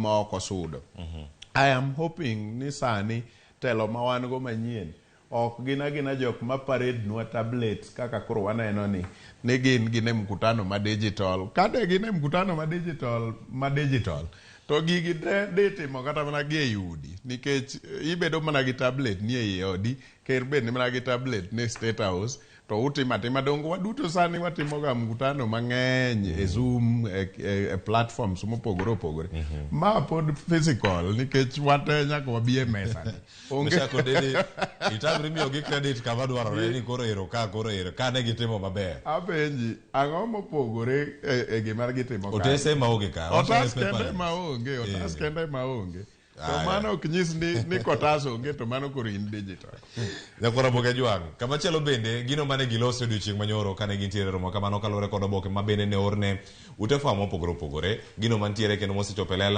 moko sudo. I am hoping ni sani telo ma wan go manyien ok gina jok ma parade nwa tablets kaka koro waneno ni gin e mkutano ma digital. Kade gin e mkutano ma digital to gigi de timo kata mana gi e yudi nikech ibedo mana gi tablet ni e odi ker bed ni mana gi tablet ne State House to utima dongo waduto sani watimo ga mkutano mang'eny e Zoom e platforms mopogore ma pod physical nikech wate nyaka wabi e mesa Meshack Odede itagri miyo gi credit kama dwarore ni koro ero ka ne gitimo maber. Apenji ang'o mopogore e gima gitimo ka otese maonge ka otas kende maonge to mano ok nyis ni kotas onge to mano koro in digital. Nyakora boke juang kama chelo bende gino mane giloso odiochieng' manyoro kane gintiere romo kamano kalore kod oboke ma bende ne orne ute fwamo mopogore gino mantiere kendo mosechopo e lela